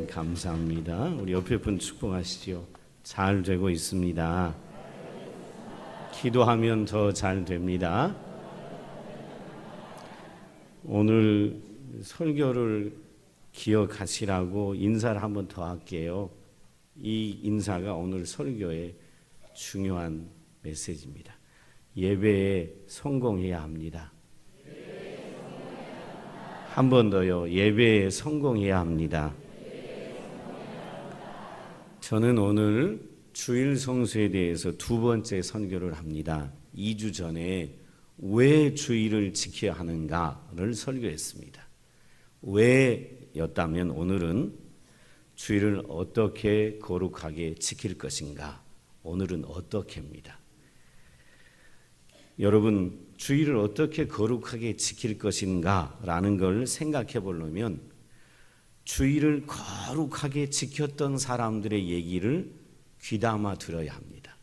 감사합니다. 우리 옆에 분 축복하시죠. 잘 되고 있습니다. 기도하면 더 잘 됩니다. 오늘 설교를 기억하시라고 인사를 한번 더 할게요. 이 인사가 오늘 설교의 중요한 메시지입니다. 예배에 성공해야 합니다. 한 번 더요. 예배에 성공해야 합니다. 저는 오늘 주일 성수에 대해서 두 번째 선교를 합니다. 2주 전에 왜 주일을 지켜야 하는가를 설교했습니다. 왜였다면 오늘은 주일을 어떻게 거룩하게 지킬 것인가, 오늘은 어떻게입니다. 여러분, 주일을 어떻게 거룩하게 지킬 것인가 라는 걸 생각해 보려면 주일을 거룩하게 지켰던 사람들의 얘기를 귀담아 들어야 합니다.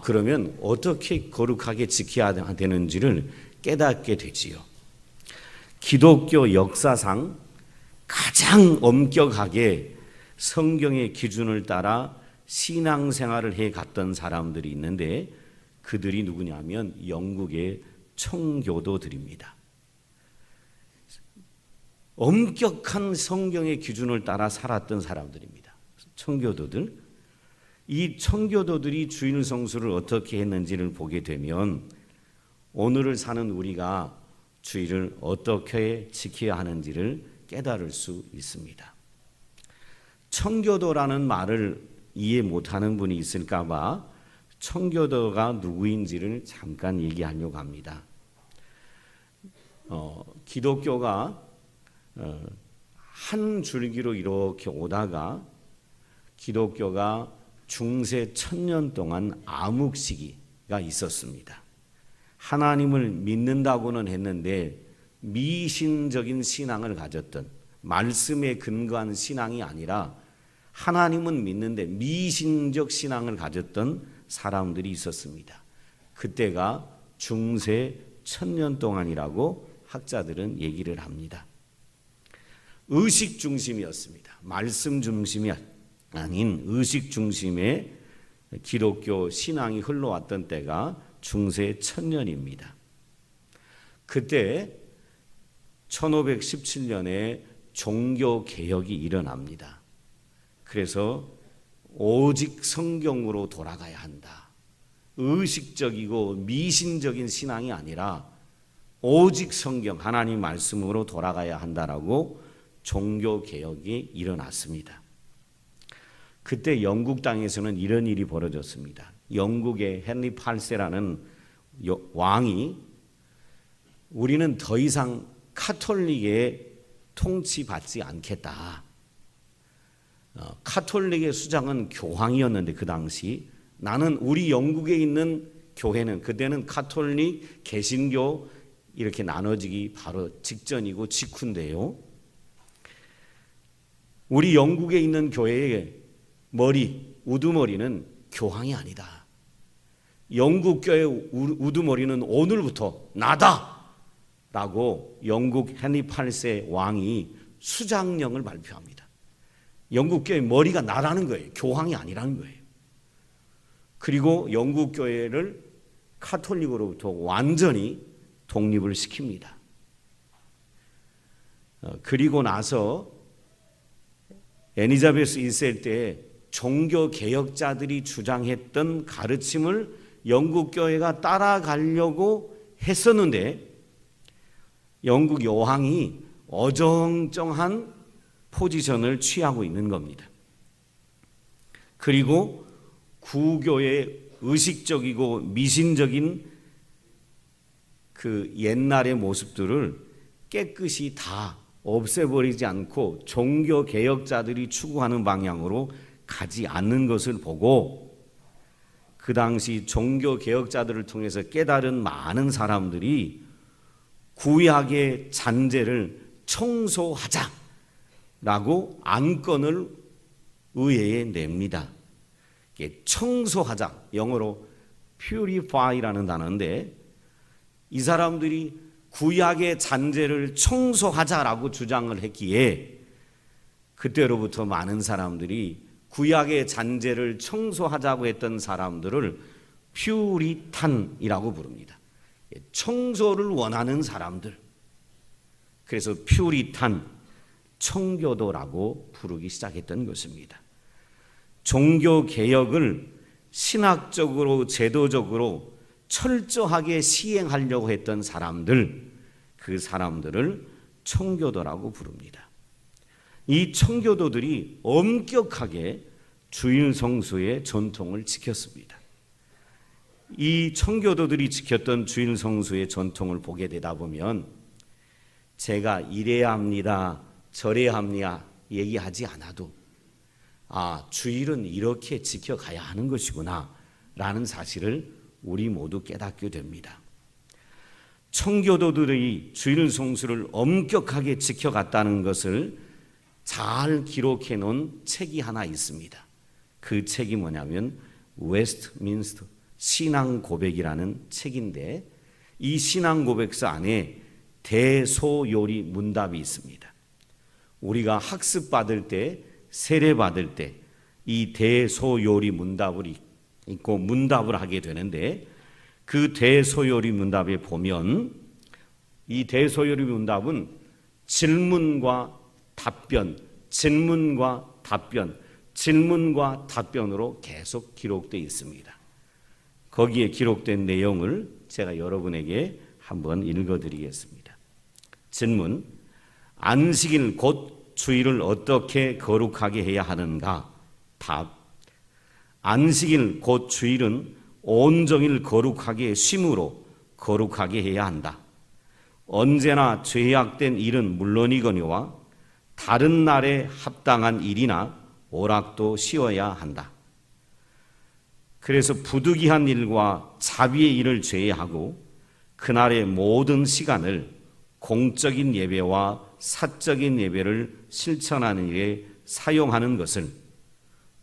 그러면 어떻게 거룩하게 지켜야 되는지를 깨닫게 되지요. 기독교 역사상 가장 엄격하게 성경의 기준을 따라 신앙생활을 해갔던 사람들이 있는데 그들이 누구냐면 영국의 청교도들입니다. 엄격한 성경의 기준을 따라 살았던 사람들입니다. 청교도들. 이 청교도들이 주일 성수를 어떻게 했는지를 보게 되면 오늘을 사는 우리가 주일을 어떻게 지켜야 하는지를 깨달을 수 있습니다. 청교도라는 말을 이해 못하는 분이 있을까 봐 청교도가 누구인지를 잠깐 얘기하려고 합니다. 기독교가 한 줄기로 이렇게 오다가 기독교가 중세 1000년 동안 암흑 시기가 있었습니다. 하나님을 믿는다고는 했는데 미신적인 신앙을 가졌던, 말씀에 근거한 신앙이 아니라 하나님은 믿는데 미신적 신앙을 가졌던 사람들이 있었습니다. 그때가 중세 1000년 동안이라고 학자들은 얘기를 합니다. 의식 중심이었습니다. 말씀 중심이 아닌 의식 중심의 기독교 신앙이 흘러왔던 때가 중세 1000년입니다. 그때 1517년에 종교개혁이 일어납니다. 그래서 오직 성경으로 돌아가야 한다. 의식적이고 미신적인 신앙이 아니라 오직 성경, 하나님 말씀으로 돌아가야 한다라고 종교개혁이 일어났습니다. 그때 영국 땅에서는 이런 일이 벌어졌습니다. 영국의 헨리 8세라는 왕이 우리는 더 이상 카톨릭의 통치받지 않겠다. 카톨릭의 수장은 교황이었는데 그 당시 나는 우리 영국에 있는 교회는 그때는 카톨릭, 개신교 이렇게 나눠지기 바로 직전이고 직후인데요. 우리 영국에 있는 교회의 머리, 우두머리는 교황이 아니다. 영국 교회 우두머리는 오늘부터 나다! 라고 영국 헨리 8세 왕이 수장령을 발표합니다. 영국 교회 머리가 나라는 거예요. 교황이 아니라는 거예요. 그리고 영국 교회를 카톨릭으로부터 완전히 독립을 시킵니다. 그리고 나서 엘리자베스 1세 때 종교 개혁자들이 주장했던 가르침을 영국 교회가 따라가려고 했었는데 영국 여왕이 어정쩡한 포지션을 취하고 있는 겁니다. 그리고 구교의 의식적이고 미신적인 그 옛날의 모습들을 깨끗이 다 없애버리지 않고 종교 개혁자들이 추구하는 방향으로 가지 않는 것을 보고 그 당시 종교 개혁자들을 통해서 깨달은 많은 사람들이 구약의 잔재를 청소하자라고 안건을 의회에 냅니다. 청소하자, 영어로 purify라는 단어인데 이 사람들이 구약의 잔재를 청소하자라고 주장을 했기에 그때로부터 많은 사람들이 구약의 잔재를 청소하자고 했던 사람들을 퓨리탄이라고 부릅니다. 청소를 원하는 사람들. 그래서 퓨리탄, 청교도라고 부르기 시작했던 것입니다. 종교 개혁을 신학적으로 제도적으로 철저하게 시행하려고 했던 사람들, 그 사람들을 청교도라고 부릅니다. 이 청교도들이 엄격하게 주일 성수의 전통을 지켰습니다. 이 청교도들이 지켰던 주일 성수의 전통을 보게 되다 보면 제가 이래야 합니다, 저래야 합니다 얘기하지 않아도 주일은 이렇게 지켜가야 하는 것이구나 라는 사실을 우리 모두 깨닫게 됩니다. 청교도들이 주일 성수를 엄격하게 지켜갔다는 것을 잘 기록해 놓은 책이 하나 있습니다. 그 책이 뭐냐면 웨스트민스터 신앙고백이라는 책인데, 이 신앙고백서 안에 대소요리 문답이 있습니다. 우리가 학습받을 때, 세례받을 때 이 대소요리 문답을 읽고 문답을 하게 되는데, 그 대소요리 문답에 보면 이 대소요리 문답은 질문과 답변, 질문과 답변, 질문과 답변으로 계속 기록되어 있습니다. 거기에 기록된 내용을 제가 여러분에게 한번 읽어드리겠습니다. 질문: 안식일 곧 주일을 어떻게 거룩하게 해야 하는가? 답: 안식일 곧 주일은 온종일 거룩하게 쉼으로 거룩하게 해야 한다. 언제나 죄악된 일은 물론이거니와 다른 날에 합당한 일이나 오락도 쉬어야 한다. 그래서 부득이한 일과 자비의 일을 제외하고 그날의 모든 시간을 공적인 예배와 사적인 예배를 실천하는 일에 사용하는 것을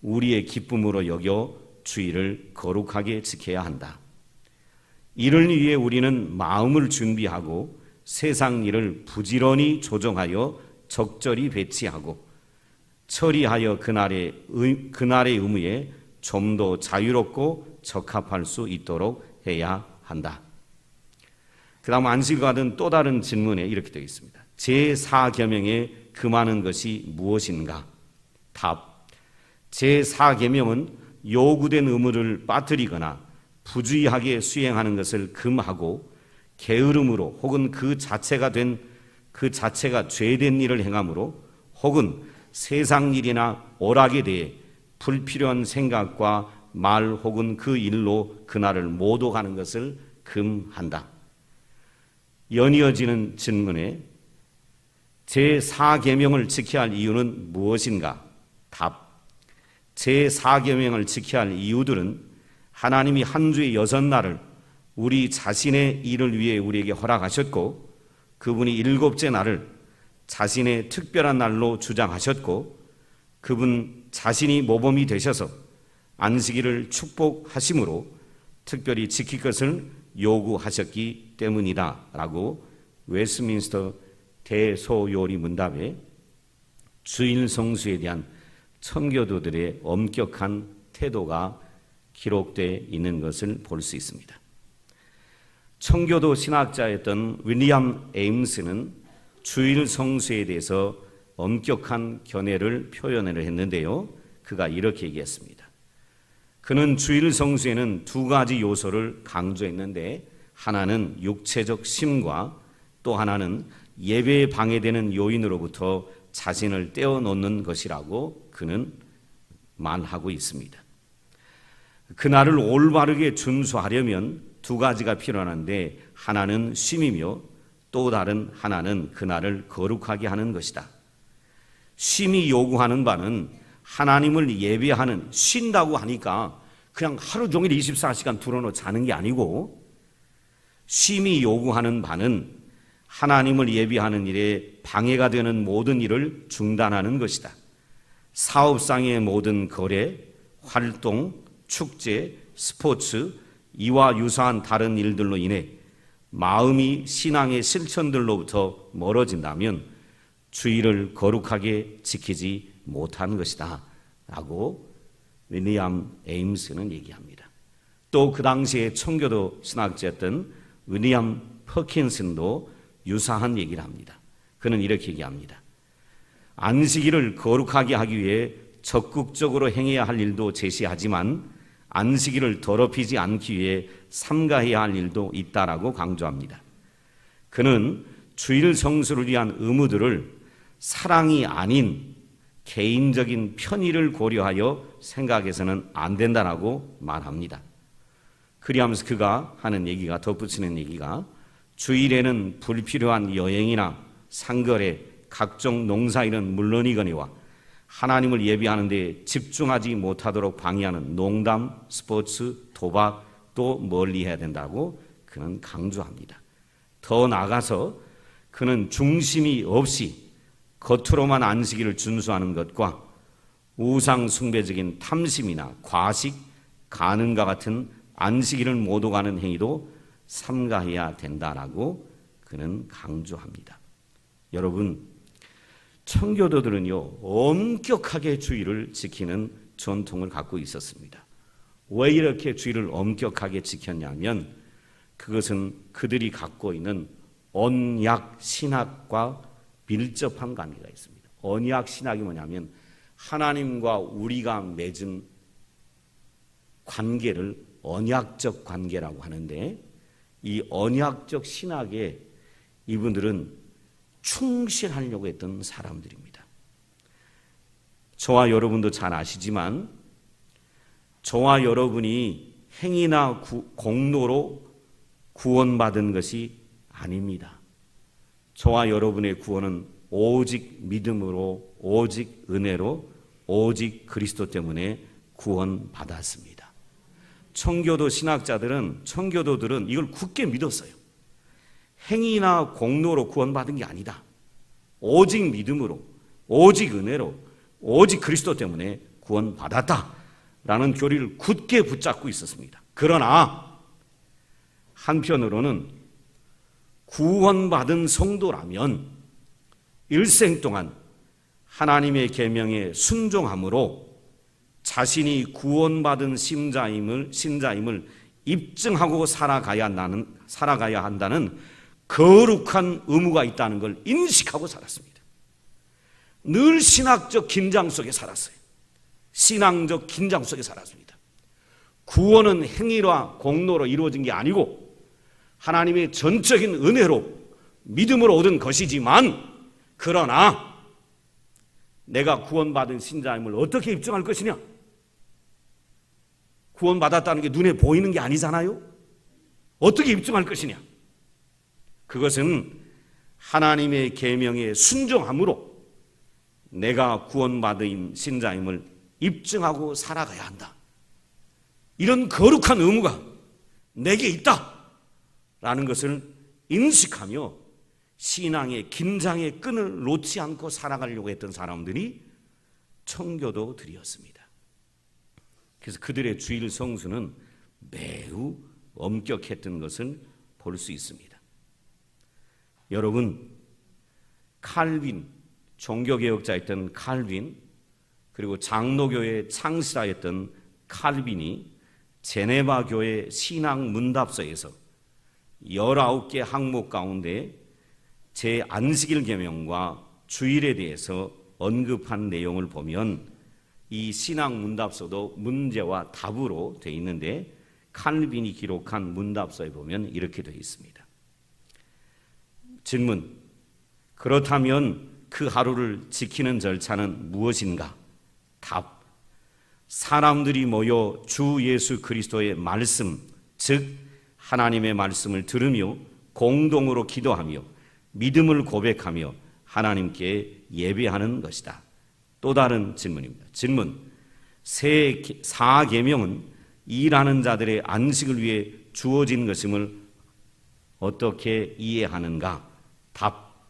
우리의 기쁨으로 여겨 주일을 거룩하게 지켜야 한다. 이를 위해 우리는 마음을 준비하고 세상 일을 부지런히 조정하여 적절히 배치하고 처리하여 그날의 의무에 좀 더 자유롭고 적합할 수 있도록 해야 한다. 그 다음 안식일과 같은 또 다른 질문에 이렇게 되어 있습니다. 제4계명에 금하는 것이 무엇인가? 답: 제4계명은 요구된 의무를 빠뜨리거나 부주의하게 수행하는 것을 금하고 게으름으로 혹은 그 자체가 죄된 일을 행함으로 혹은 세상 일이나 오락에 대해 불필요한 생각과 말 혹은 그 일로 그날을 모독하는 것을 금한다. 연이어지는 질문에 제4계명을 지켜야 할 이유는 무엇인가? 답: 제4계명을 지켜야 할 이유들은 하나님이 한 주의 6날을 우리 자신의 일을 위해 우리에게 허락하셨고, 그분이 7째 날을 자신의 특별한 날로 주장하셨고, 그분 자신이 모범이 되셔서 안식일을 축복하심으로 특별히 지킬 것을 요구하셨기 때문이다 라고 웨스트민스터 대소요리 문답에 주일 성수에 대한 청교도들의 엄격한 태도가 기록되어 있는 것을 볼 수 있습니다. 청교도 신학자였던 윌리엄 에임스는 주일 성수에 대해서 엄격한 견해를 표현을 했는데요. 그가 이렇게 얘기했습니다. 그는 주일 성수에는 2가지 요소를 강조했는데, 하나는 육체적 쉼과 또 하나는 예배에 방해되는 요인으로부터 자신을 떼어놓는 것이라고 그는 말하고 있습니다. 그날을 올바르게 준수하려면 2가지가 필요한데, 하나는 쉼이며 또 다른 하나는 그날을 거룩하게 하는 것이다. 쉼이 요구하는 바는 하나님을 예배하는, 쉰다고 하니까 그냥 하루 종일 24시간 들어놓고 자는 게 아니고, 쉼이 요구하는 바는 하나님을 예배하는 일에 방해가 되는 모든 일을 중단하는 것이다. 사업상의 모든 거래, 활동, 축제, 스포츠, 이와 유사한 다른 일들로 인해 마음이 신앙의 실천들로부터 멀어진다면 주일을 거룩하게 지키지 못한 것이다 라고 윌리엄 에임스는 얘기합니다. 또 그 당시에 청교도 신학자였던 윌리엄 퍼킨슨도 유사한 얘기를 합니다. 그는 이렇게 얘기합니다. 안식일을 거룩하게 하기 위해 적극적으로 행해야 할 일도 제시하지만 안식일을 더럽히지 않기 위해 삼가해야 할 일도 있다라고 강조합니다. 그는 주일 성수를 위한 의무들을 사랑이 아닌 개인적인 편의를 고려하여 생각해서는 안 된다라고 말합니다. 그리하면서 그가 하는 얘기가, 덧붙이는 얘기가, 주일에는 불필요한 여행이나 상거래, 각종 농사일은 물론이거니와 하나님을 예배하는 데 집중하지 못하도록 방해하는 농담, 스포츠, 도박도 멀리해야 된다고 그는 강조합니다. 더 나아가서 그는 중심이 없이 겉으로만 안식일을 준수하는 것과 우상 숭배적인 탐심이나 과식, 간음과 같은 안식일을 못 오가는 행위도 삼가해야 된다라고 그는 강조합니다. 여러분, 청교도들은요, 엄격하게 주일을 지키는 전통을 갖고 있었습니다. 왜 이렇게 주일을 엄격하게 지켰냐면 그것은 그들이 갖고 있는 언약 신학과 밀접한 관계가 있습니다. 언약 신학이 뭐냐면 하나님과 우리가 맺은 관계를 언약적 관계라고 하는데, 이 언약적 신학에 이분들은 충실하려고 했던 사람들입니다. 저와 여러분도 잘 아시지만 저와 여러분이 행위나 공로로 구원받은 것이 아닙니다. 저와 여러분의 구원은 오직 믿음으로, 오직 은혜로, 오직 그리스도 때문에 구원받았습니다. 청교도들은 이걸 굳게 믿었어요. 행위나 공로로 구원받은 게 아니다. 오직 믿음으로, 오직 은혜로, 오직 그리스도 때문에 구원받았다라는 교리를 굳게 붙잡고 있었습니다. 그러나 한편으로는 구원받은 성도라면 일생 동안 하나님의 계명에 순종함으로 자신이 구원받은 신자임을 입증하고 살아가야 한다는 거룩한 의무가 있다는 걸 인식하고 살았습니다. 늘 신학적 긴장 속에 살았어요. 신앙적 긴장 속에 살았습니다. 구원은 행위와 공로로 이루어진 게 아니고 하나님의 전적인 은혜로 믿음으로 얻은 것이지만, 그러나 내가 구원받은 신자임을 어떻게 입증할 것이냐? 구원받았다는 게 눈에 보이는 게 아니잖아요. 어떻게 입증할 것이냐? 그것은 하나님의 계명에 순종함으로 내가 구원받은 신자임을 입증하고 살아가야 한다. 이런 거룩한 의무가 내게 있다라는 것을 인식하며 신앙의 긴장의 끈을 놓지 않고 살아가려고 했던 사람들이 청교도들이었습니다. 그래서 그들의 주일 성수는 매우 엄격했던 것을 볼 수 있습니다. 여러분, 칼빈, 종교개혁자였던 칼빈, 그리고 장로교의 창시자였던 칼빈이 제네바 교회 신앙 문답서에서 19개 항목 가운데 제 안식일 계명과 주일에 대해서 언급한 내용을 보면 이 신앙 문답서도 문제와 답으로 되어 있는데, 칼빈이 기록한 문답서에 보면 이렇게 되어 있습니다. 질문: 그렇다면 그 하루를 지키는 절차는 무엇인가? 답: 사람들이 모여 주 예수 그리스도의 말씀, 즉 하나님의 말씀을 들으며 공동으로 기도하며 믿음을 고백하며 하나님께 예배하는 것이다. 또 다른 질문입니다. 질문: 사계명은 일하는 자들의 안식을 위해 주어진 것임을 어떻게 이해하는가? 답: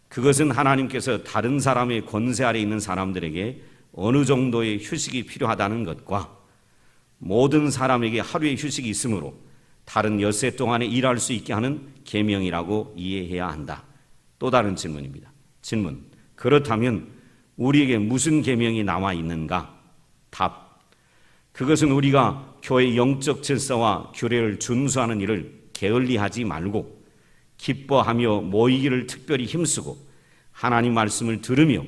그것은 하나님께서 다른 사람의 권세 아래 있는 사람들에게 어느 정도의 휴식이 필요하다는 것과 모든 사람에게 하루의 휴식이 있으므로 다른 엿새 동안에 일할 수 있게 하는 계명이라고 이해해야 한다. 또 다른 질문입니다. 질문. 그렇다면 우리에게 무슨 계명이 남아 있는가? 답. 그것은 우리가 교회의 영적 질서와 규례를 준수하는 일을 게을리하지 말고 기뻐하며 모이기를 특별히 힘쓰고 하나님 말씀을 들으며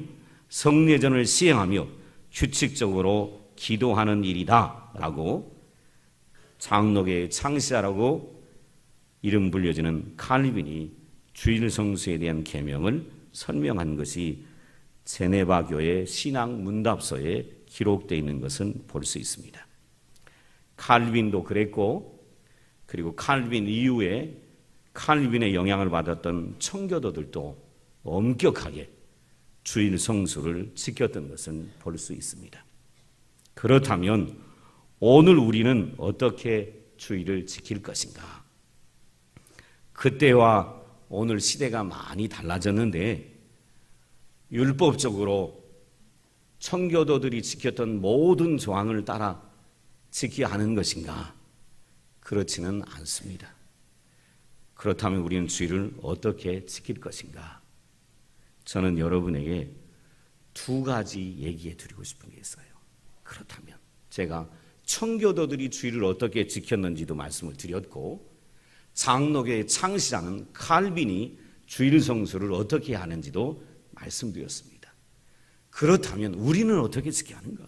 성례전을 시행하며 규칙적으로 기도하는 일이다 라고 장로계의 창시자라고 이름 불려지는 칼빈이 주일 성수에 대한 계명을 설명한 것이 제네바 교회 신앙 문답서에 기록되어 있는 것은 볼 수 있습니다. 칼빈도 그랬고, 그리고 칼빈 이후에 칼빈의 영향을 받았던 청교도들도 엄격하게 주일 성수를 지켰던 것을 볼 수 있습니다. 그렇다면 오늘 우리는 어떻게 주일을 지킬 것인가? 그때와 오늘 시대가 많이 달라졌는데 율법적으로 청교도들이 지켰던 모든 조항을 따라 지켜야 하는 것인가? 그렇지는 않습니다. 그렇다면 우리는 주일을 어떻게 지킬 것인가? 저는 여러분에게 두 가지 얘기해 드리고 싶은 게 있어요. 그렇다면 제가 청교도들이 주일을 어떻게 지켰는지도 말씀을 드렸고, 장로교의 창시자는 칼빈이 주일 성수를 어떻게 하는지도 말씀드렸습니다. 그렇다면 우리는 어떻게 지켜야 하는가?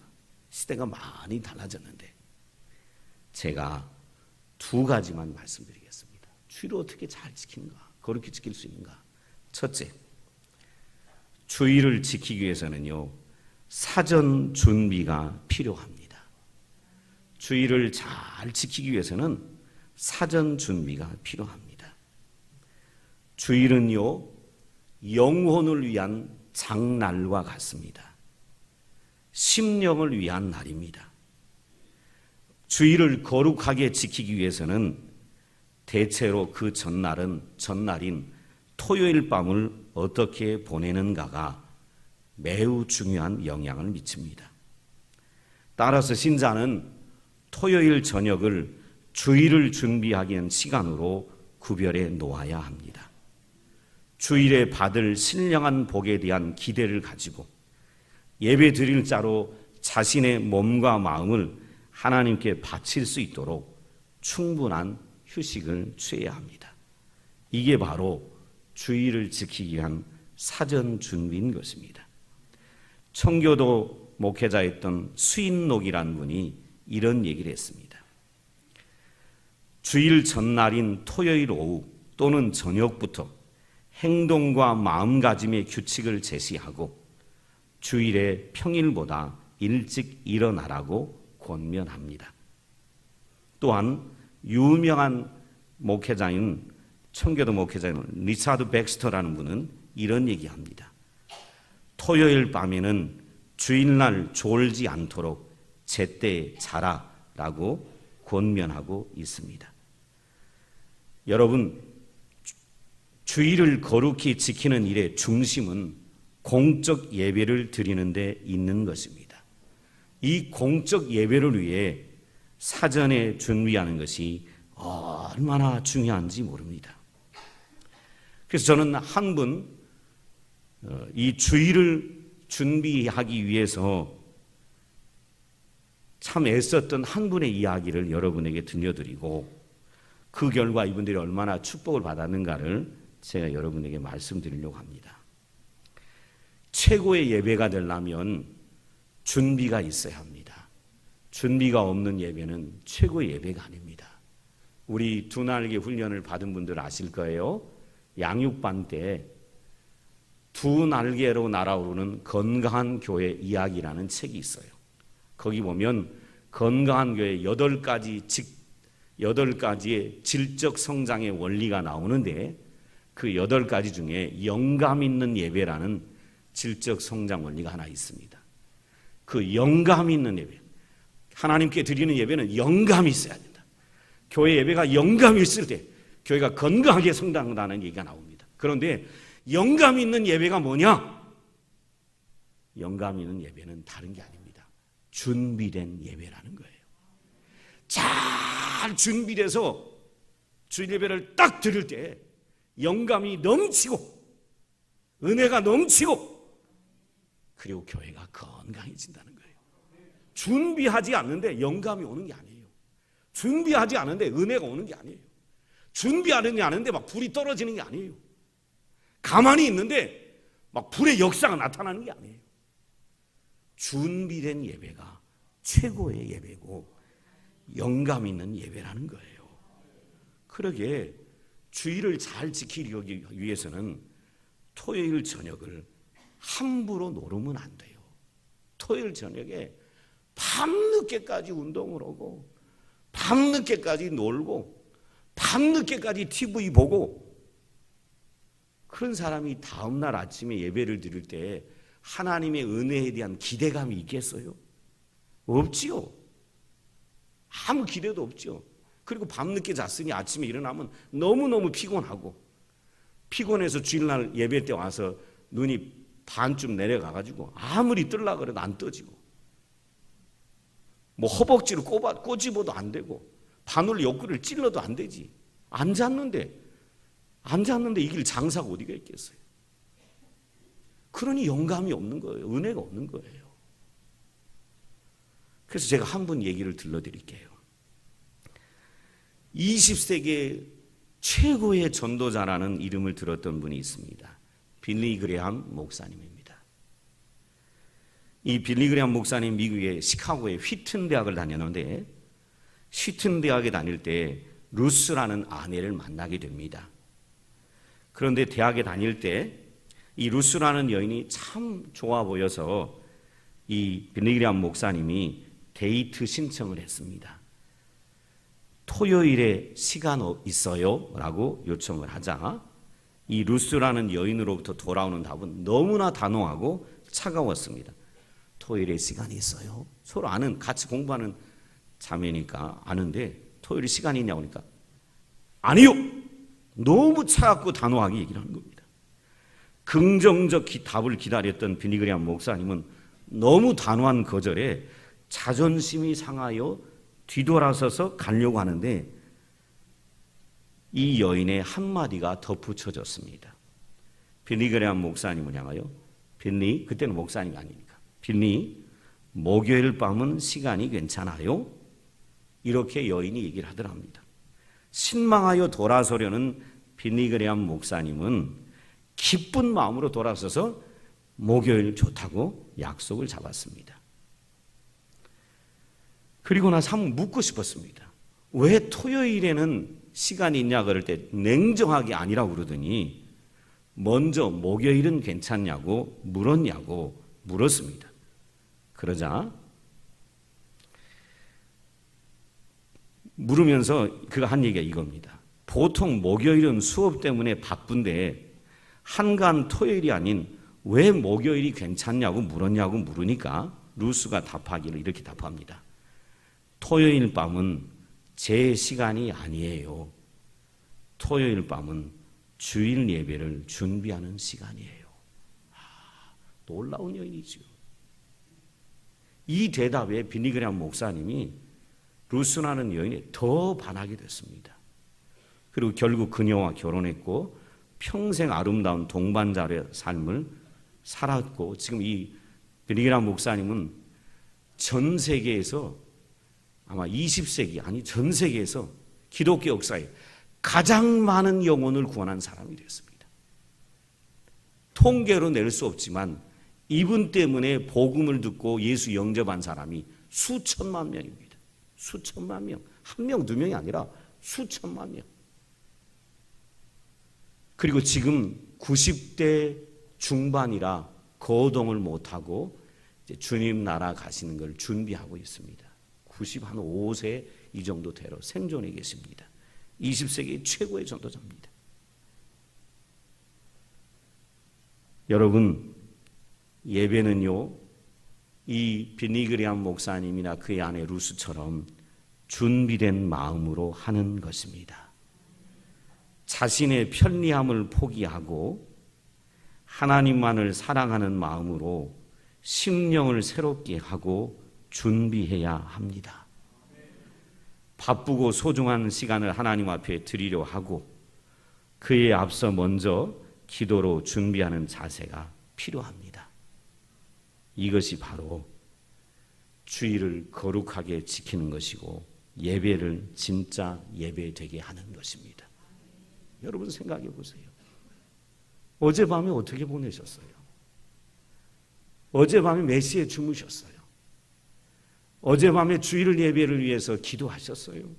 시대가 많이 달라졌는데 제가 두 가지만 말씀드리겠습니다. 주일을 어떻게 잘 지키는가? 그렇게 지킬 수 있는가? 첫째, 주일을 지키기 위해서는요, 사전 준비가 필요합니다. 주일을 잘 지키기 위해서는 사전 준비가 필요합니다. 주일은요, 영혼을 위한 장날과 같습니다. 심령을 위한 날입니다. 주일을 거룩하게 지키기 위해서는 대체로 그 전날인 토요일 밤을 어떻게 보내는가가 매우 중요한 영향을 미칩니다. 따라서 신자는 토요일 저녁을 주일을 준비하기 위한 시간으로 구별해 놓아야 합니다. 주일에 받을 신령한 복에 대한 기대를 가지고 예배 드릴 자로 자신의 몸과 마음을 하나님께 바칠 수 있도록 충분한 휴식을 취해야 합니다. 이게 바로 주일을 지키기 위한 사전 준비인 것입니다. 청교도 목회자였던 수인록이라는 분이 이런 얘기를 했습니다. 주일 전날인 토요일 오후 또는 저녁부터 행동과 마음가짐의 규칙을 제시하고 주일에 평일보다 일찍 일어나라고 권면합니다. 또한 유명한 목회자인 청교도 목회자인 리차드 백스터라는 분은 이런 얘기합니다. 토요일 밤에는 주일날 졸지 않도록 제때 자라라고 권면하고 있습니다. 여러분, 주일을 거룩히 지키는 일의 중심은 공적 예배를 드리는 데 있는 것입니다. 이 공적 예배를 위해 사전에 준비하는 것이 얼마나 중요한지 모릅니다. 그래서 저는 한 분, 이 주일을 준비하기 위해서 참 애썼던 한 분의 이야기를 여러분에게 들려드리고 그 결과 이분들이 얼마나 축복을 받았는가를 제가 여러분에게 말씀드리려고 합니다. 최고의 예배가 되려면 준비가 있어야 합니다. 준비가 없는 예배는 최고의 예배가 아닙니다. 우리 두 날개 훈련을 받은 분들 아실 거예요. 양육반 때 두 날개로 날아오르는 건강한 교회 이야기라는 책이 있어요. 거기 보면 건강한 교회 8가지의 질적 성장의 원리가 나오는데 그 8가지 중에 영감 있는 예배라는 질적 성장 원리가 하나 있습니다. 그 영감 있는 예배, 하나님께 드리는 예배는 영감이 있어야 된다. 교회 예배가 영감이 있을 때 교회가 건강하게 성장한다는 얘기가 나옵니다. 그런데 영감 있는 예배가 뭐냐? 영감 있는 예배는 다른 게 아닙니다. 준비된 예배라는 거예요. 잘 준비돼서 주일 예배를 딱 드릴 때 영감이 넘치고 은혜가 넘치고 그리고 교회가 건강해진다는 거예요. 준비하지 않는데 영감이 오는 게 아니에요. 준비하지 않은데 은혜가 오는 게 아니에요. 준비하지 않은데 막 불이 떨어지는 게 아니에요. 가만히 있는데 막 불의 역사가 나타나는 게 아니에요. 준비된 예배가 최고의 예배고 영감 있는 예배라는 거예요. 그러게 주의를 잘 지키기 위해서는 토요일 저녁을 함부로 노르면 안 돼요. 토요일 저녁에 밤늦게까지 운동을 하고 밤늦게까지 놀고 밤늦게까지 TV 보고 그런 사람이 다음날 아침에 예배를 드릴 때 하나님의 은혜에 대한 기대감이 있겠어요? 없지요. 아무 기대도 없죠. 그리고 밤늦게 잤으니 아침에 일어나면 너무너무 피곤하고 피곤해서 주일날 예배 때 와서 눈이 반쯤 내려가가지고 아무리 뜨려고 그래도 안 떠지고 뭐 허벅지를 꼬집어도 안 되고 바늘 옆구리를 찔러도 안 되지. 안 잤는데 이길 장사가 어디가 있겠어요. 그러니 영감이 없는 거예요. 은혜가 없는 거예요. 그래서 제가 한 분 얘기를 들려드릴게요. 20세기 최고의 전도자라는 이름을 들었던 분이 있습니다. 빌리 그레함 목사님입니다. 이 빌리 그레함 목사님 미국의 시카고의 휘튼 대학을 다녔는데 휘튼 대학에 다닐 때 루스라는 아내를 만나게 됩니다. 그런데 대학에 다닐 때 이 루스라는 여인이 참 좋아 보여서 이 빌리 그레함 목사님이 데이트 신청을 했습니다. 토요일에 시간 있어요? 라고 요청을 하자 이 루스라는 여인으로부터 돌아오는 답은 너무나 단호하고 차가웠습니다. 토요일에 시간이 있어요? 서로 아는 같이 공부하는 자매니까 아는데 토요일에 시간이 있냐고 하니까 아니요! 너무 차갑고 단호하게 얘기를 하는 겁니다. 긍정적 답을 기다렸던 빌리 그레함 목사님은 너무 단호한 거절에 자존심이 상하여 뒤돌아서서 가려고 하는데 이 여인의 한마디가 덧붙여졌습니다. 빌리 그레함 목사님을 향하여 빌리, 그때는 목사님이 아니니까 빌리, 목요일 밤은 시간이 괜찮아요? 이렇게 여인이 얘기를 하더랍니다. 신망하여 돌아서려는 빌리 그레함 목사님은 기쁜 마음으로 돌아서서 목요일 좋다고 약속을 잡았습니다. 그리고 나서 한번 묻고 싶었습니다. 왜 토요일에는 시간이 있냐 그럴 때 냉정하게 아니라고 그러더니 먼저 목요일은 괜찮냐고 물었습니다. 그러자 물으면서 그가 한 얘기가 이겁니다. 보통 목요일은 수업 때문에 바쁜데 한간 토요일이 아닌 왜 목요일이 괜찮냐고 물으니까 루스가 답하기를 이렇게 답합니다. 토요일 밤은 제 시간이 아니에요. 토요일 밤은 주일 예배를 준비하는 시간이에요. 놀라운 여인이죠. 이 대답에 빌리 그레함 목사님이 루스라는 여인에 더 반하게 됐습니다. 그리고 결국 그녀와 결혼했고 평생 아름다운 동반자의 삶을 살았고 지금 이 빌리 그레함 목사님은 전 세계에서 아마 20세기 아니 전 세계에서 기독교 역사에 가장 많은 영혼을 구원한 사람이 되었습니다. 통계로 낼 수 없지만 이분 때문에 복음을 듣고 예수 영접한 사람이 수천만 명입니다. 수천만 명. 한 명, 두 명이 아니라 수천만 명. 그리고 지금 90대 중반이라 거동을 못하고 이제 주님 나라 가시는 걸 준비하고 있습니다. 95세 이 정도 되러 생존해 계십니다. 20세기 최고의 전도자입니다. 여러분, 예배는요, 이 빌리 그레함 목사님이나 그의 아내 루스처럼 준비된 마음으로 하는 것입니다. 자신의 편리함을 포기하고 하나님만을 사랑하는 마음으로 심령을 새롭게 하고 준비해야 합니다. 바쁘고 소중한 시간을 하나님 앞에 드리려 하고 그에 앞서 먼저 기도로 준비하는 자세가 필요합니다. 이것이 바로 주일을 거룩하게 지키는 것이고 예배를 진짜 예배되게 하는 것입니다. 여러분 생각해 보세요. 어젯밤에 어떻게 보내셨어요? 어젯밤에 몇 시에 주무셨어요? 어젯밤에 주일 예배를 위해서 기도하셨어요?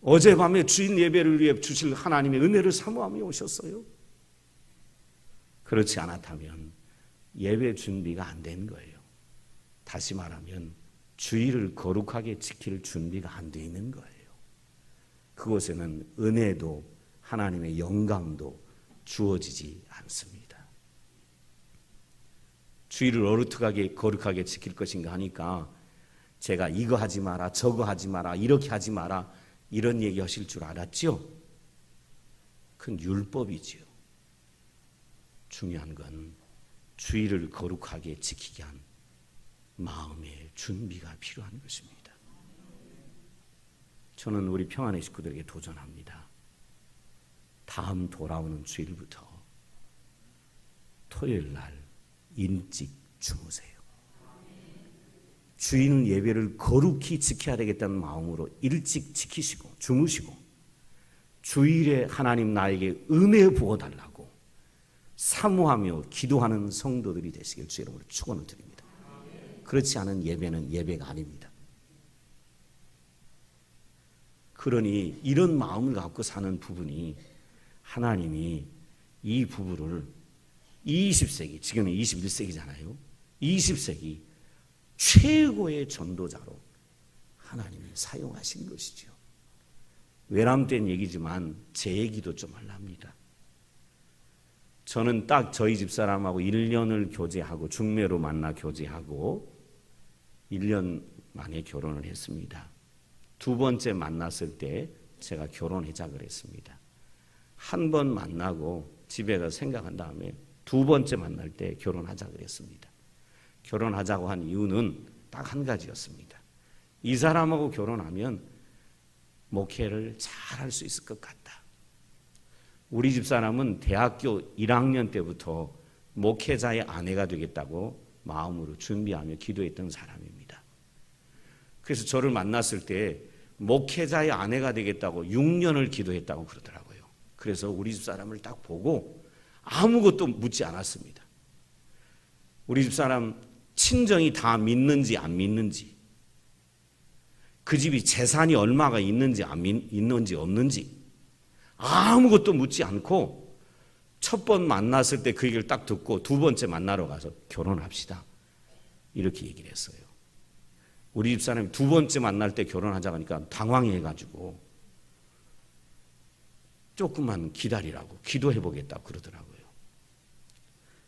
어젯밤에 주일 예배를 위해 주실 하나님의 은혜를 사모하며 오셨어요? 그렇지 않았다면 예배 준비가 안 된 거예요. 다시 말하면 주일을 거룩하게 지킬 준비가 안 돼 있는 거예요. 그곳에는 은혜도 하나님의 영광도 주어지지 않습니다. 주일을 어떻게 거룩하게 지킬 것인가 하니까 제가 이거 하지 마라, 저거 하지 마라, 이렇게 하지 마라 이런 얘기 하실 줄 알았지요? 그건 율법이지요. 중요한 건 주일을 거룩하게 지키게 한 마음의 준비가 필요한 것입니다. 저는 우리 평안의 식구들에게 도전합니다. 다음 돌아오는 주일부터 토요일 날 일찍 주무세요. 주일 예배를 거룩히 지켜야 되겠다는 마음으로 일찍 지키시고 주무시고 주일에 하나님 나에게 은혜 부어달라고 사모하며 기도하는 성도들이 되시길 주 이름으로 축원을 드립니다. 그렇지 않은 예배는 예배가 아닙니다. 그러니 이런 마음을 갖고 사는 부분이 하나님이 이 부부를 20세기, 지금은 21세기잖아요. 20세기 최고의 전도자로 하나님이 사용하신 것이죠. 외람된 얘기지만 제 얘기도 좀 하랍니다. 저는 딱 저희 집사람하고 1년을 교제하고 중매로 만나 교제하고 1년 만에 결혼을 했습니다. 두 번째 만났을 때 제가 결혼하자 그랬습니다. 한 번 만나고 집에 가서 생각한 다음에 두 번째 만날 때 결혼하자 그랬습니다. 결혼하자고 한 이유는 딱 한 가지였습니다. 이 사람하고 결혼하면 목회를 잘 할 수 있을 것 같다. 우리 집사람은 대학교 1학년 때부터 목회자의 아내가 되겠다고 마음으로 준비하며 기도했던 사람입니다. 그래서 저를 만났을 때 목회자의 아내가 되겠다고 6년을 기도했다고 그러더라고요. 그래서 우리 집사람을 딱 보고 아무것도 묻지 않았습니다. 우리 집사람 친정이 다 믿는지 안 믿는지, 그 집이 재산이 얼마가 있는지 있는지 없는지 아무것도 묻지 않고 첫 번 만났을 때 그 얘기를 딱 듣고 두 번째 만나러 가서 결혼합시다 이렇게 얘기를 했어요. 우리 집사람이 두 번째 만날 때 결혼하자고 하니까 당황해가지고 조금만 기다리라고 기도해보겠다고 그러더라고요.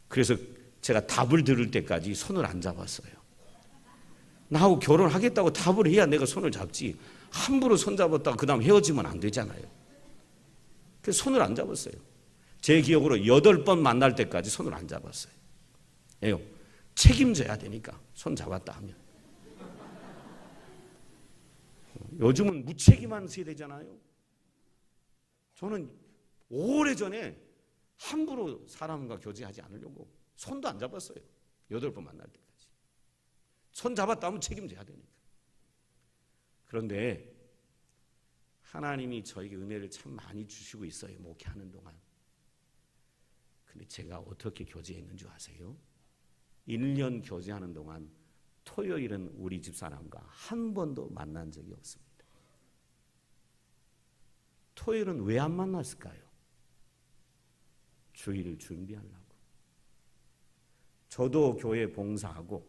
그래서 제가 답을 들을 때까지 손을 안 잡았어요. 나하고 결혼하겠다고 답을 해야 내가 손을 잡지, 함부로 손 잡았다가 그 다음 헤어지면 안 되잖아요. 그래서 손을 안 잡았어요. 제 기억으로 8번 만날 때까지 손을 안 잡았어요. 왜요? 책임져야 되니까 손 잡았다 하면. 요즘은 무책임한 세대잖아요. 저는 오래전에 함부로 사람과 교제하지 않으려고 손도 안 잡았어요. 8번 만날 때까지. 손 잡았다 하면 책임져야 되니까. 그런데 하나님이 저에게 은혜를 참 많이 주시고 있어요. 목회하는 동안. 근데 제가 어떻게 교제했는 줄 아세요? 1년 교제하는 동안 토요일은 우리 집사람과 한 번도 만난 적이 없습니다. 토요일은 왜 안 만났을까요? 주일을 준비하려고. 저도 교회 봉사하고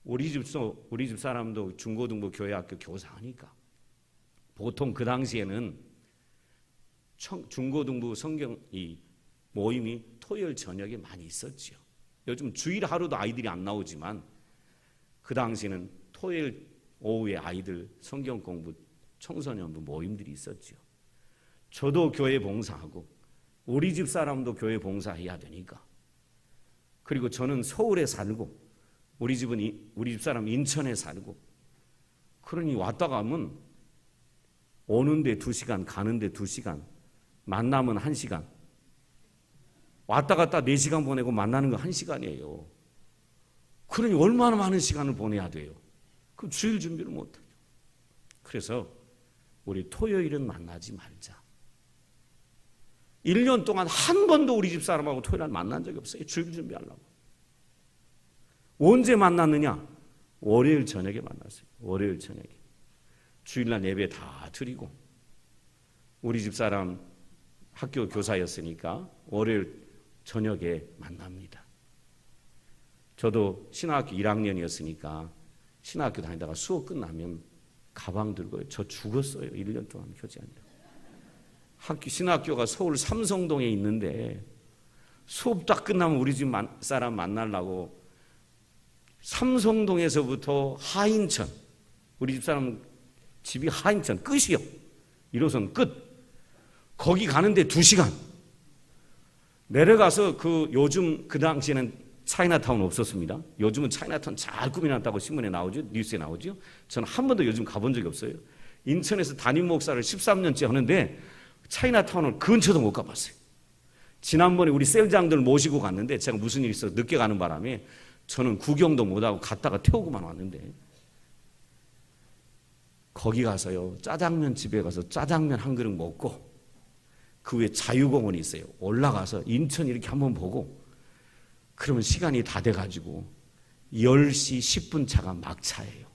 우리 집사람도 중고등부 교회학교 교사하니까 보통 그 당시에는 중고등부 성경 모임이 토요일 저녁에 많이 있었지요. 요즘 주일 하루도 아이들이 안 나오지만 그 당시에는 토요일 오후에 아이들 성경 공부 청소년부 모임들이 있었지요. 저도 교회 봉사하고 우리 집사람도 교회 봉사해야 되니까, 그리고 저는 서울에 살고 우리 집사람 인천에 살고, 그러니 왔다 가면 오는데 2시간, 가는데 2시간, 만나면 1시간, 왔다 갔다 4시간 보내고 만나는 거 1시간이에요. 그러니 얼마나 많은 시간을 보내야 돼요. 그럼 주일 준비를 못해요. 그래서 우리 토요일은 만나지 말자. 1년 동안 한 번도 우리 집 사람하고 토요일 날 만난 적이 없어요. 주일 준비하려고. 언제 만났느냐? 월요일 저녁에 만났어요. 월요일 저녁에. 주일날 예배 다 드리고, 우리 집 사람 학교 교사였으니까 월요일 저녁에 만납니다. 저도 신학교 1학년이었으니까 신학교 다니다가 수업 끝나면 가방 들고 저 죽었어요. 1년 동안 교제하느라. 신학교가 서울 삼성동에 있는데 수업 딱 끝나면 우리 집 사람 만나려고 삼성동에서부터 하인천, 우리 집 사람 집이 하인천 끝이요. 1호선 끝. 거기 가는데 2시간. 내려가서 요즘 그 당시에는 차이나타운 없었습니다. 요즘은 차이나타운 잘 꾸며놨다고 신문에 나오죠. 뉴스에 나오죠. 저는 한 번도 요즘 가본 적이 없어요. 인천에서 담임 목사를 13년째 하는데 차이나타운을 근처도 못 가봤어요. 지난번에 우리 셀장들 모시고 갔는데 제가 무슨 일이 있어서 늦게 가는 바람에 저는 구경도 못하고 갔다가 태우고만 왔는데, 거기 가서요, 짜장면 집에 가서 짜장면 한 그릇 먹고, 그 위에 자유공원이 있어요. 올라가서 인천 이렇게 한번 보고, 그러면 시간이 다 돼가지고 10시 10분 차가 막차예요.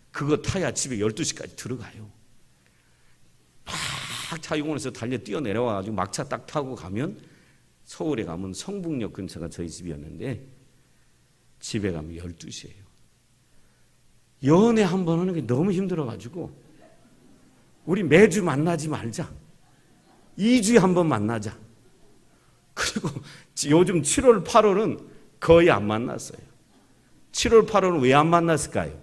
그거 타야 집에 12시까지 들어가요. 막 자유공원에서 달려 뛰어내려와가지고 막차 딱 타고 가면, 서울에 가면 성북역 근처가 저희 집이었는데 집에 가면 12시예요. 연애 한 번 하는 게 너무 힘들어가지고 우리 매주 만나지 말자. 2주에 한 번 만나자. 그리고 요즘 7월, 8월은 거의 안 만났어요. 7월, 8월은 왜 안 만났을까요?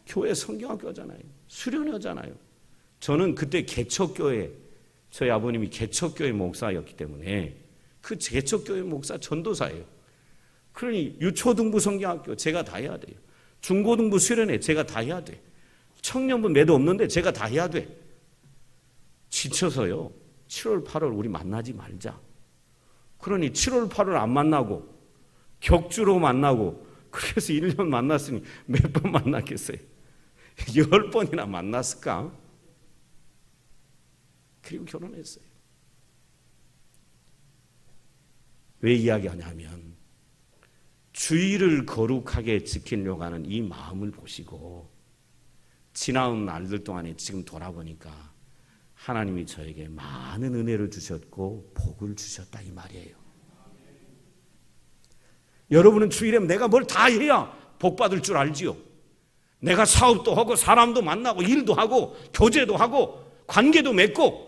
교회 성경학교잖아요. 수련회잖아요. 저는 그때 개척교회, 저희 아버님이 개척교회 목사였기 때문에 그 개척교회 목사 전도사예요. 그러니 유초등부 성경학교 제가 다 해야 돼요. 중고등부 수련회 제가 다 해야 돼. 청년부 매도 없는데 제가 다 해야 돼. 지쳐서요. 7월, 8월 우리 만나지 말자. 그러니 7월, 8월 안 만나고 격주로 만나고, 그래서 1년 만났으니 몇 번 만났겠어요? 10번이나 만났을까? 그리고 결혼했어요. 왜 이야기하냐면, 주의를 거룩하게 지키려고 하는 이 마음을 보시고, 지나온 날들 동안에 지금 돌아보니까 하나님이 저에게 많은 은혜를 주셨고 복을 주셨다 이 말이에요. 여러분은 주일에 내가 뭘 다 해야 복 받을 줄 알지요. 내가 사업도 하고 사람도 만나고 일도 하고 교제도 하고 관계도 맺고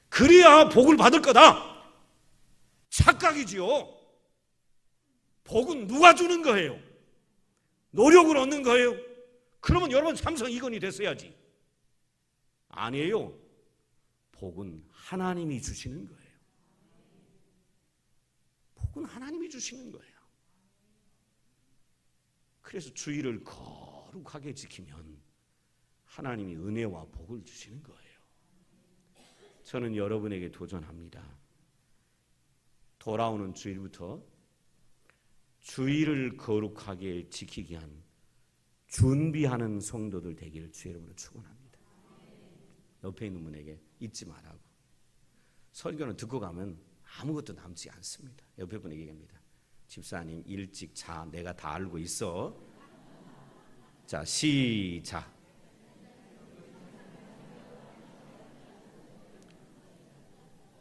그래야 복을 받을 거다. 착각이지요. 복은 누가 주는 거예요? 노력을 얻는 거예요? 그러면 여러분 삼성 이건이 됐어야지. 아니에요. 복은 하나님이 주시는 거예요. 복은 하나님이 주시는 거예요. 그래서 주의를 거룩하게 지키면 하나님이 은혜와 복을 주시는 거예요. 저는 여러분에게 도전합니다. 돌아오는 주일부터 주의를 거룩하게 지키기 위한 준비하는 성도들 되기를 주의 이름으로 축원합니다. 옆에 있는 분에게 잊지 말라고. 설교는 듣고 가면 아무것도 남지 않습니다. 옆에 분에게 얘기합니다. 집사님 일찍 자. 내가 다 알고 있어. 자, 시작.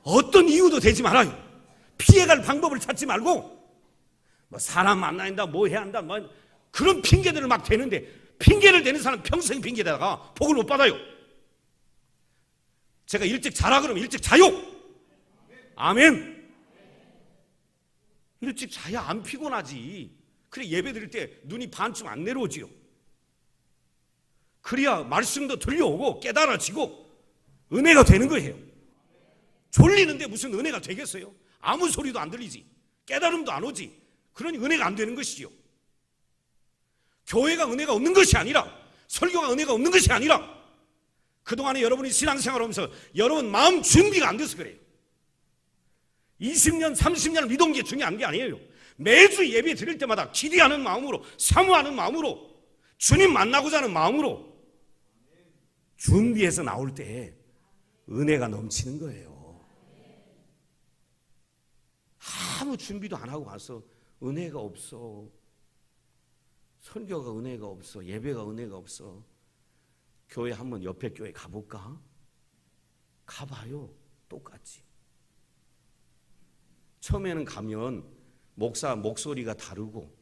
어떤 이유도 되지 말아요. 피해갈 방법을 찾지 말고 뭐 사람 만나야 뭐 해야 한다 뭐 그런 핑계들을 막 대는데, 핑계를 대는 사람 평생 핑계대다가 복을 못 받아요. 제가 일찍 자라 그러면 일찍 자요. 아멘. 일찍 자야 안 피곤하지. 그래 예배 드릴 때 눈이 반쯤 안 내려오지요. 그래야 말씀도 들려오고 깨달아지고 은혜가 되는 거예요. 졸리는데 무슨 은혜가 되겠어요? 아무 소리도 안 들리지. 깨달음도 안 오지. 그러니 은혜가 안 되는 것이죠. 교회가 은혜가 없는 것이 아니라, 설교가 은혜가 없는 것이 아니라, 그동안에 여러분이 신앙생활을 하면서 여러분 마음 준비가 안 돼서 그래요. 20년, 30년을 믿어온 게 중요한 게 아니에요. 매주 예배 드릴 때마다 기대하는 마음으로, 사모하는 마음으로, 주님 만나고자 하는 마음으로 준비해서 나올 때 은혜가 넘치는 거예요. 아무 준비도 안 하고 와서 은혜가 없어, 설교가 은혜가 없어, 예배가 은혜가 없어. 교회 한번 옆에 교회 가볼까? 가봐요. 똑같이. 처음에는 가면 목사 목소리가 다르고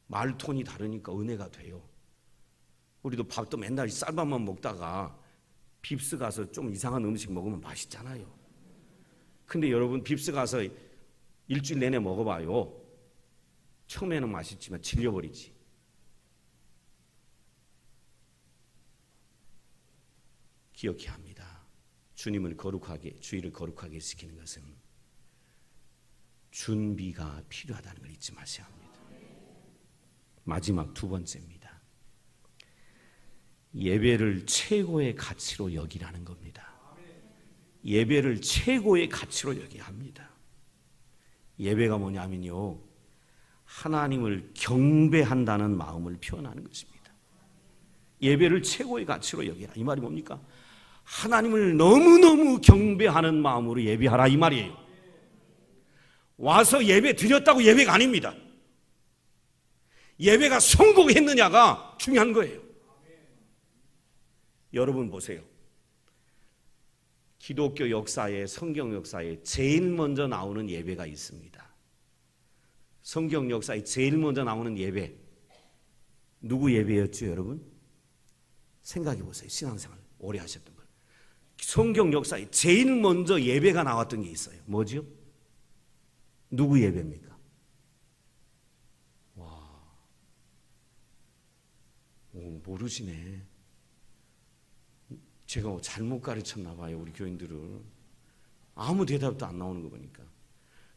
말톤이 다르니까 은혜가 돼요. 우리도 밥도 맨날 쌀밥만 먹다가 빕스 가서 좀 이상한 음식 먹으면 맛있잖아요. 근데 여러분 빕스 가서 일주일 내내 먹어봐요. 처음에는 맛있지만 질려버리지. 기억해야 합니다. 주님을 거룩하게, 주의를 거룩하게 지키는 것은 준비가 필요하다는 걸 잊지 마셔야 합니다. 마지막 두 번째입니다. 예배를 최고의 가치로 여기라는 겁니다. 예배를 최고의 가치로 여겨야 합니다. 예배가 뭐냐면요, 하나님을 경배한다는 마음을 표현하는 것입니다. 예배를 최고의 가치로 여기라. 이 말이 뭡니까? 하나님을 너무너무 경배하는 마음으로 예배하라, 이 말이에요. 와서 예배 드렸다고 예배가 아닙니다. 예배가 성공했느냐가 중요한 거예요. 여러분 보세요. 기독교 역사에, 성경 역사에 제일 먼저 나오는 예배가 있습니다. 성경 역사에 제일 먼저 나오는 예배, 누구 예배였죠, 여러분? 생각해 보세요. 신앙생활 오래 하셨던 걸. 성경 역사에 제일 먼저 예배가 나왔던 게 있어요. 뭐죠? 누구 예배입니까? 와, 모르시네. 제가 잘못 가르쳤나 봐요, 우리 교인들을. 아무 대답도 안 나오는 거 보니까.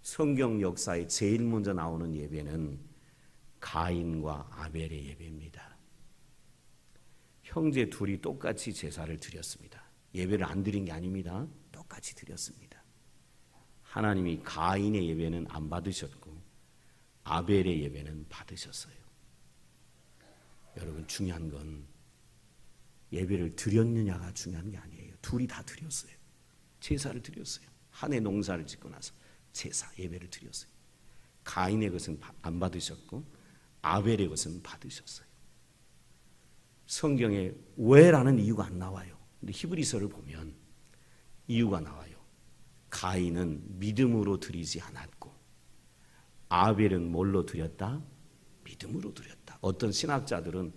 성경 역사에 제일 먼저 나오는 예배는 가인과 아벨의 예배입니다. 형제 둘이 똑같이 제사를 드렸습니다. 예배를 안 드린 게 아닙니다. 똑같이 드렸습니다. 하나님이 가인의 예배는 안 받으셨고 아벨의 예배는 받으셨어요. 여러분, 중요한 건 예배를 드렸느냐가 중요한 게 아니에요. 둘이 다 드렸어요. 제사를 드렸어요. 한 해 농사를 짓고 나서 제사, 예배를 드렸어요. 가인의 것은 안 받으셨고 아벨의 것은 받으셨어요. 성경에 왜라는 이유가 안 나와요. 근데 히브리서를 보면 이유가 나와요. 가인은 믿음으로 드리지 않았고 아벨은 뭘로 드렸다? 믿음으로 드렸다. 어떤 신학자들은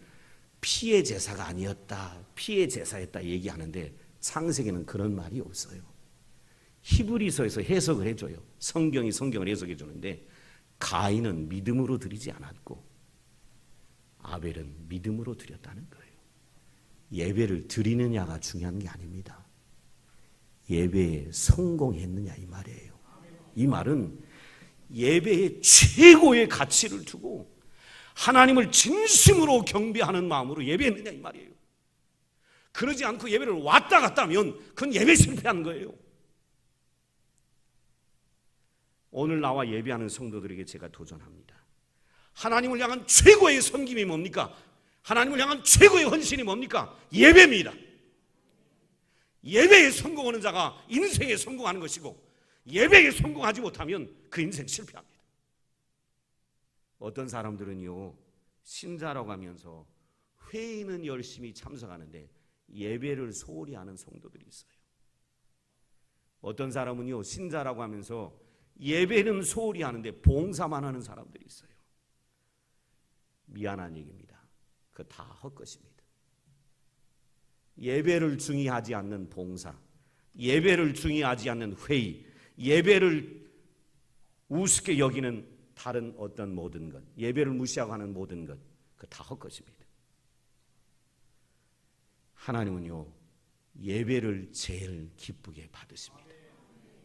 피의 제사가 아니었다, 피의 제사였다 얘기하는데 창세기는 그런 말이 없어요. 히브리서에서 해석을 해줘요. 성경이 성경을 해석해 주는데 가인은 믿음으로 드리지 않았고 아벨은 믿음으로 드렸다는 거예요. 예배를 드리느냐가 중요한 게 아닙니다. 예배에 성공했느냐 이 말이에요. 이 말은 예배에 최고의 가치를 두고 하나님을 진심으로 경배하는 마음으로 예배했느냐 이 말이에요. 그러지 않고 예배를 왔다 갔다 하면 그건 예배 실패한 거예요. 오늘 나와 예배하는 성도들에게 제가 도전합니다. 하나님을 향한 최고의 섬김이 뭡니까? 하나님을 향한 최고의 헌신이 뭡니까? 예배입니다. 예배에 성공하는 자가 인생에 성공하는 것이고 예배에 성공하지 못하면 그 인생 실패합니다. 어떤 사람들은요, 신자라고 하면서 회의는 열심히 참석하는데 예배를 소홀히 하는 성도들이 있어요. 어떤 사람은요, 신자라고 하면서 예배는 소홀히 하는데 봉사만 하는 사람들이 있어요. 미안한 얘기입니다. 그거 다 헛것입니다. 예배를 중요하지 않는 봉사, 예배를 중요하지 않는 회의, 예배를 우습게 여기는 다른 어떤 모든 것, 예배를 무시하고 하는 모든 것, 그거 다 헛것입니다. 하나님은요, 예배를 제일 기쁘게 받으십니다.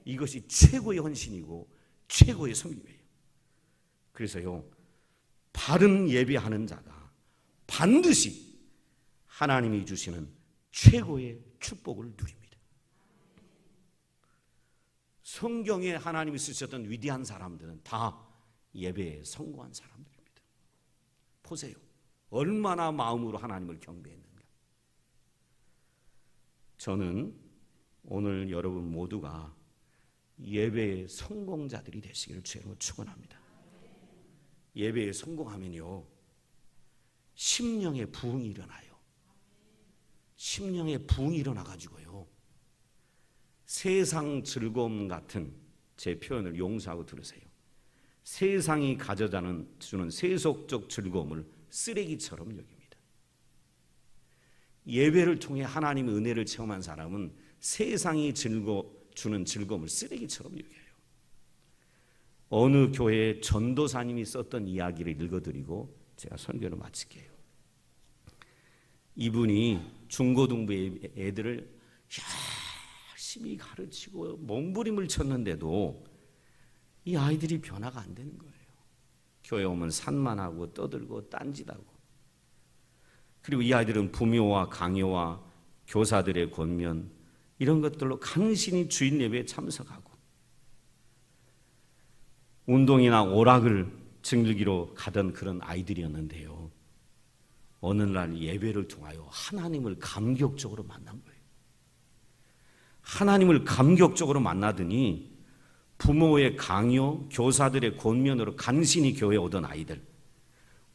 이것이 최고의 헌신이고 최고의 섬김이에요. 그래서요, 바른 예배하는 자가 반드시 하나님이 주시는 최고의 축복을 누립니다. 성경에 하나님이 쓰셨던 위대한 사람들은 다 예배에 성공한 사람들입니다. 보세요. 얼마나 마음으로 하나님을 경배했는가. 저는 오늘 여러분 모두가 예배의 성공자들이 되시기를 주로 축원합니다. 예배에 성공하면요, 심령의 부흥이 일어나요. 심령의 부흥이 일어나가지고요, 세상 즐거움 같은, 제 표현을 용서하고 들으세요, 세상이 가져다 주는 세속적 즐거움을 쓰레기처럼 여깁니다. 예배를 통해 하나님의 은혜를 체험한 사람은 세상이 주는 즐거움을 쓰레기처럼 여겨요. 어느 교회의 전도사님이 썼던 이야기를 읽어드리고 제가 설교를 마칠게요. 이분이 중고등부 애들을 열심히 가르치고 몸부림을 쳤는데도 이 아이들이 변화가 안 되는 거예요. 교회 오면 산만하고 떠들고 딴짓하고. 그리고 이 아이들은 부묘와 강요와 교사들의 권면 이런 것들로 간신히 주일 예배에 참석하고 운동이나 오락을 즐기러 가던 그런 아이들이었는데요, 어느 날 예배를 통하여 하나님을 감격적으로 만난 거예요. 하나님을 감격적으로 만나더니 부모의 강요, 교사들의 권면으로 간신히 교회에 오던 아이들,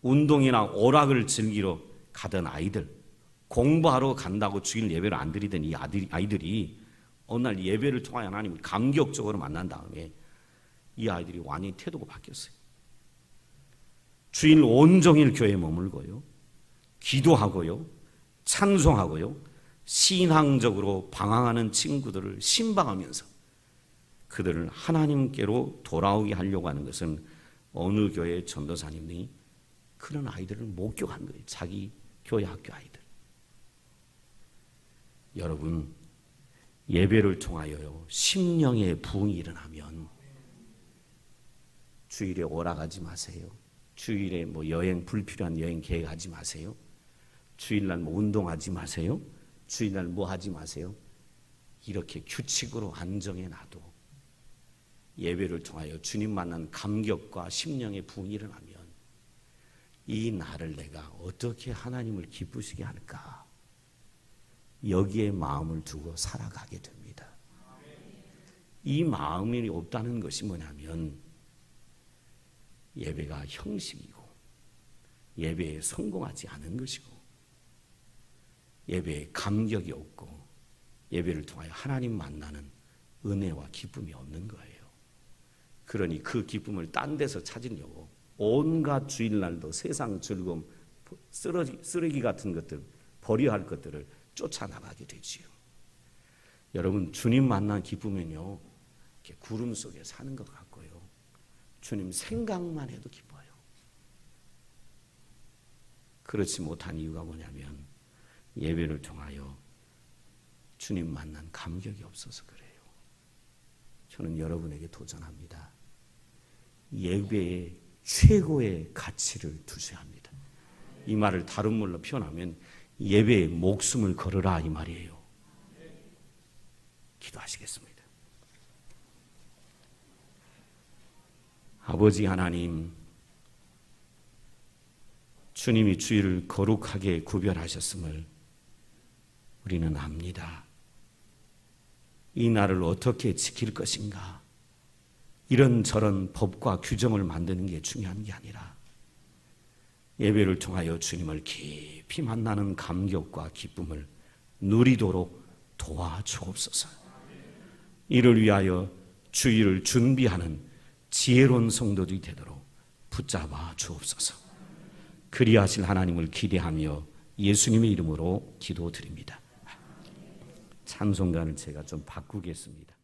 운동이나 오락을 즐기러 가던 아이들, 공부하러 간다고 주일 예배를 안 드리던 이 아이들이 어느 날 예배를 통하여 하나님을 감격적으로 만난 다음에 이 아이들이 완전히 태도가 바뀌었어요. 주일 온종일 교회에 머물고요, 기도하고요, 찬송하고요, 신앙적으로 방황하는 친구들을 신방하면서 그들을 하나님께로 돌아오게 하려고 하는 것은 어느 교회 전도사님이 그런 아이들을 목격한 거예요. 자기 교회 학교 아이들. 여러분, 예배를 통하여요, 심령의 부흥이 일어나면 주일에 오락하지 마세요. 주일에 여행, 불필요한 여행 계획하지 마세요. 주일날 운동하지 마세요. 주일날 하지 마세요. 이렇게 규칙으로 안정해 놔도 예배를 통하여 주님 만난 감격과 심령의 부흥이 일어나면 이 날을 내가 어떻게 하나님을 기쁘시게 할까, 여기에 마음을 두고 살아가게 됩니다. 이 마음이 없다는 것이 뭐냐면 예배가 형식이고 예배에 성공하지 않은 것이고 예배에 감격이 없고 예배를 통하여 하나님 만나는 은혜와 기쁨이 없는 거예요. 그러니 그 기쁨을 딴 데서 찾으려고 온갖 주일날도 세상 즐거움, 쓰레기 같은 것들, 버려야 할 것들을 쫓아나가게 되지요. 여러분, 주님 만난 기쁨은요, 이렇게 구름 속에 사는 것 같고요, 주님 생각만 해도 기뻐요. 그렇지 못한 이유가 뭐냐면 예배를 통하여 주님 만난 감격이 없어서 그래요. 저는 여러분에게 도전합니다. 예배의 최고의 가치를 두셔야 합니다. 이 말을 다른 말로 표현하면 예배에 목숨을 걸어라, 이 말이에요. 기도하시겠습니다. 아버지 하나님, 주님이 주일을 거룩하게 구별하셨음을 우리는 압니다. 이 날을 어떻게 지킬 것인가, 이런저런 법과 규정을 만드는 게 중요한 게 아니라 예배를 통하여 주님을 깊이 만나는 감격과 기쁨을 누리도록 도와주옵소서. 이를 위하여 주일을 준비하는 지혜로운 성도들이 되도록 붙잡아 주옵소서. 그리하실 하나님을 기대하며 예수님의 이름으로 기도드립니다. 찬송가는 제가 좀 바꾸겠습니다.